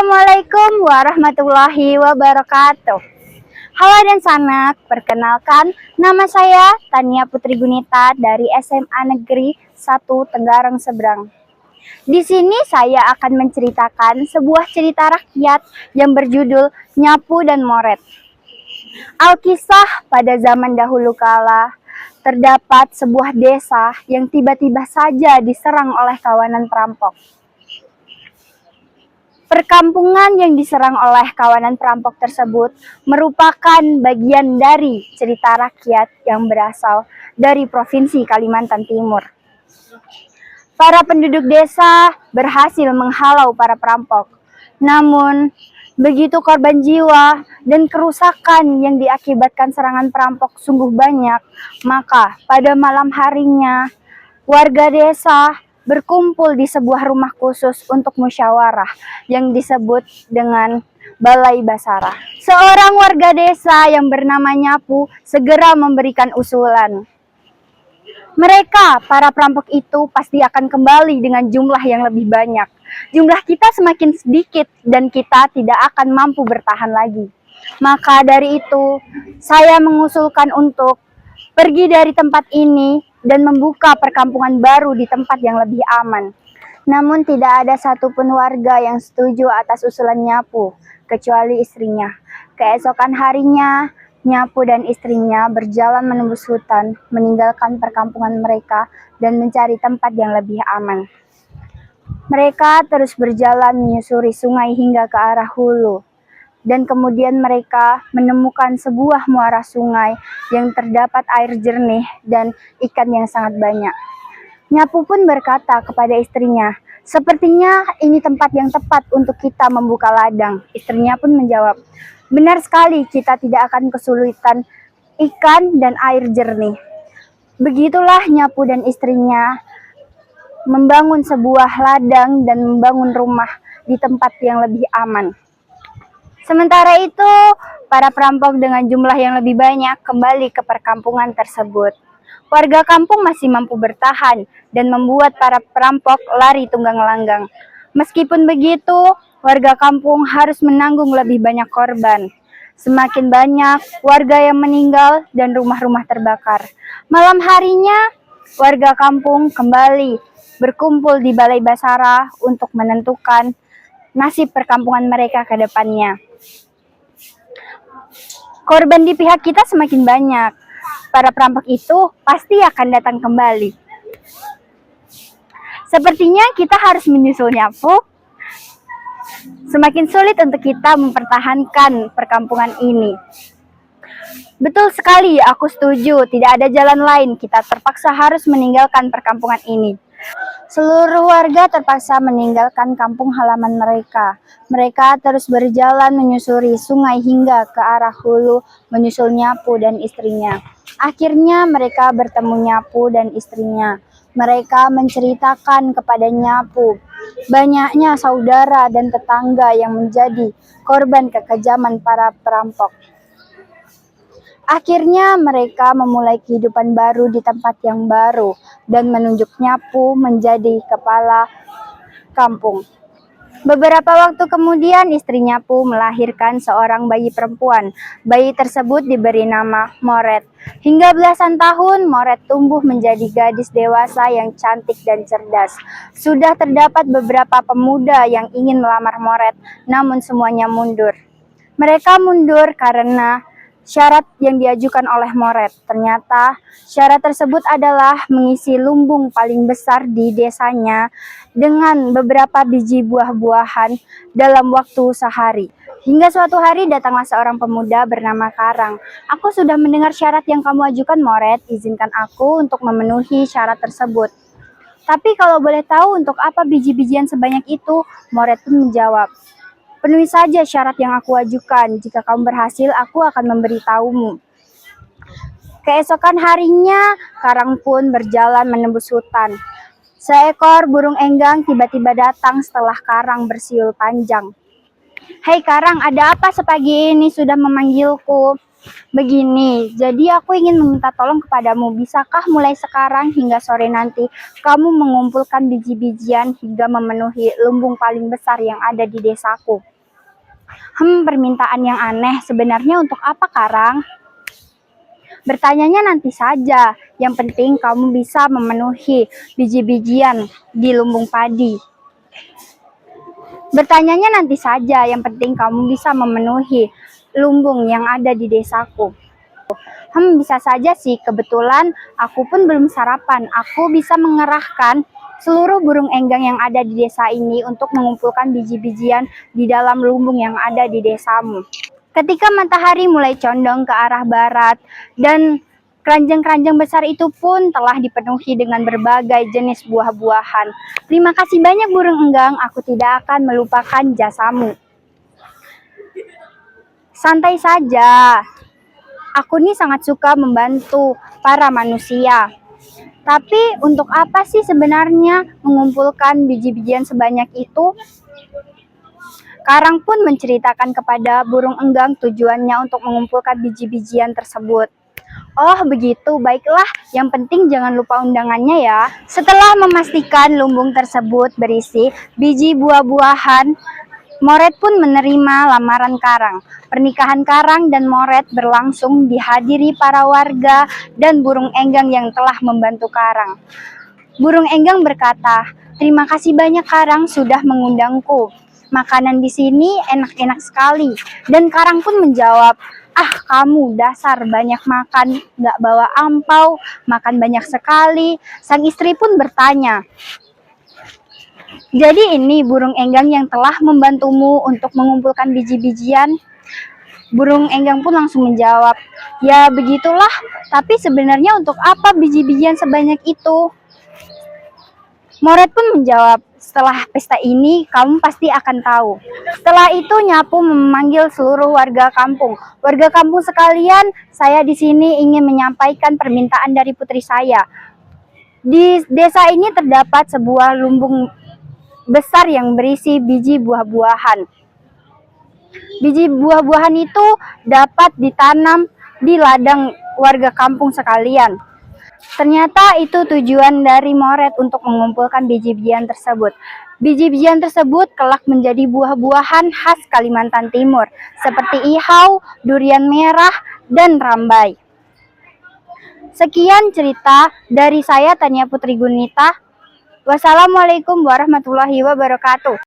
Assalamualaikum warahmatullahi wabarakatuh. Halo dan sanak, perkenalkan nama saya Tania Putri Gunita dari SMA Negeri 1 Tenggarang Seberang. Di sini saya akan menceritakan sebuah cerita rakyat yang berjudul Nyapu dan Moret. Alkisah pada zaman dahulu kala, terdapat sebuah desa yang tiba-tiba saja diserang oleh kawanan perampok. Perkampungan yang diserang oleh kawanan perampok tersebut merupakan bagian dari cerita rakyat yang berasal dari Provinsi Kalimantan Timur. Para penduduk desa berhasil menghalau para perampok. Namun, begitu korban jiwa dan kerusakan yang diakibatkan serangan perampok sungguh banyak, maka pada malam harinya warga desa berkumpul di sebuah rumah khusus untuk musyawarah yang disebut dengan Balai Basara. Seorang warga desa yang bernama Nyapu segera memberikan usulan. Mereka, para perampok itu pasti akan kembali dengan jumlah yang lebih banyak. Jumlah kita semakin sedikit dan kita tidak akan mampu bertahan lagi. Maka dari itu, saya mengusulkan untuk pergi dari tempat ini dan membuka perkampungan baru di tempat yang lebih aman. Namun tidak ada satupun warga yang setuju atas usulan Nyapu, kecuali istrinya. Keesokan harinya, Nyapu dan istrinya berjalan menembus hutan, meninggalkan perkampungan mereka dan mencari tempat yang lebih aman. Mereka terus berjalan menyusuri sungai hingga ke arah hulu. Dan kemudian mereka menemukan sebuah muara sungai yang terdapat air jernih dan ikan yang sangat banyak. Nyapu pun berkata kepada istrinya, "Sepertinya ini tempat yang tepat untuk kita membuka ladang." Istrinya pun menjawab, "Benar sekali, kita tidak akan kesulitan ikan dan air jernih." Begitulah Nyapu dan istrinya membangun sebuah ladang dan membangun rumah di tempat yang lebih aman. Sementara itu, para perampok dengan jumlah yang lebih banyak kembali ke perkampungan tersebut. Warga kampung masih mampu bertahan dan membuat para perampok lari tunggang langgang. Meskipun begitu, warga kampung harus menanggung lebih banyak korban. Semakin banyak warga yang meninggal dan rumah-rumah terbakar. Malam harinya, warga kampung kembali berkumpul di Balai Basara untuk menentukan nasib perkampungan mereka ke depannya. Korban di pihak kita semakin banyak. Para perampok itu pasti akan datang kembali. Sepertinya kita harus menyusul Nyapu. Semakin sulit untuk kita mempertahankan perkampungan ini. Betul sekali, aku setuju. Tidak ada jalan lain. Kita terpaksa harus meninggalkan perkampungan ini. Seluruh warga terpaksa meninggalkan kampung halaman mereka. Mereka terus berjalan menyusuri sungai hingga ke arah hulu menyusul Nyapu dan istrinya. Akhirnya mereka bertemu Nyapu dan istrinya. Mereka menceritakan kepada Nyapu banyaknya saudara dan tetangga yang menjadi korban kekejaman para perampok. Akhirnya mereka memulai kehidupan baru di tempat yang baru dan menunjuk Nyapu menjadi kepala kampung. Beberapa waktu kemudian istri Nyapu melahirkan seorang bayi perempuan. Bayi tersebut diberi nama Moret. Hingga belasan tahun Moret tumbuh menjadi gadis dewasa yang cantik dan cerdas. Sudah terdapat beberapa pemuda yang ingin melamar Moret, namun semuanya mundur. Mereka mundur karena syarat yang diajukan oleh Moret. Ternyata syarat tersebut adalah mengisi lumbung paling besar di desanya dengan beberapa biji buah-buahan dalam waktu sehari. Hingga suatu hari datanglah seorang pemuda bernama Karang. "Aku sudah mendengar syarat yang kamu ajukan, Moret. Izinkan aku untuk memenuhi syarat tersebut." "Tapi kalau boleh tahu untuk apa biji-bijian sebanyak itu?" Moret pun menjawab, "Penuhi saja syarat yang aku ajukan. Jika kamu berhasil, aku akan memberitahumu." Keesokan harinya, Karang pun berjalan menembus hutan. Seekor burung enggang tiba-tiba datang setelah Karang bersiul panjang. "Hei Karang, ada apa sepagi ini sudah memanggilku?" "Begini, jadi aku ingin meminta tolong kepadamu. Bisakah mulai sekarang hingga sore nanti kamu mengumpulkan biji-bijian hingga memenuhi lumbung paling besar yang ada di desaku?" Permintaan yang aneh. Sebenarnya untuk apa, Karang? Bertanyanya nanti saja. Yang penting kamu bisa memenuhi biji-bijian di lumbung padi. Bertanyanya nanti saja. Yang penting kamu bisa memenuhi lumbung yang ada di desaku. Bisa saja sih. Kebetulan aku pun belum sarapan. Aku bisa mengerahkan seluruh burung enggang yang ada di desa ini untuk mengumpulkan biji-bijian di dalam lumbung yang ada di desamu. Ketika matahari mulai condong ke arah barat dan keranjang-keranjang besar itu pun telah dipenuhi dengan berbagai jenis buah-buahan. Terima kasih banyak burung enggang, aku tidak akan melupakan jasamu. Santai saja, aku nih sangat suka membantu para manusia. Tapi untuk apa sih sebenarnya mengumpulkan biji-bijian sebanyak itu? Karang pun menceritakan kepada burung enggang tujuannya untuk mengumpulkan biji-bijian tersebut. Oh begitu, baiklah. Yang penting jangan lupa undangannya ya. Setelah memastikan lumbung tersebut berisi biji buah-buahan, Moret pun menerima lamaran Karang. Pernikahan Karang dan Moret berlangsung dihadiri para warga dan burung enggang yang telah membantu Karang. Burung enggang berkata, "Terima kasih banyak Karang sudah mengundangku. Makanan di sini enak-enak sekali." Dan Karang pun menjawab, "Ah kamu dasar banyak makan, gak bawa ampau, makan banyak sekali." Sang istri pun bertanya, "Jadi ini burung enggang yang telah membantumu untuk mengumpulkan biji-bijian?" Burung enggang pun langsung menjawab, "Ya begitulah, tapi sebenarnya untuk apa biji-bijian sebanyak itu?" Moret pun menjawab, "Setelah pesta ini, kamu pasti akan tahu." Setelah itu, Nyapu memanggil seluruh warga kampung. "Warga kampung sekalian, saya di sini ingin menyampaikan permintaan dari putri saya. Di desa ini terdapat sebuah lumbung besar yang berisi biji buah-buahan. Biji buah-buahan itu dapat ditanam di ladang warga kampung sekalian." Ternyata itu tujuan dari Moret untuk mengumpulkan biji-bijian tersebut. Biji-bijian tersebut kelak menjadi buah-buahan khas Kalimantan Timur, seperti ihau, durian merah, dan rambai. Sekian cerita dari saya, Tania Putri Gunita. Wassalamualaikum warahmatullahi wabarakatuh.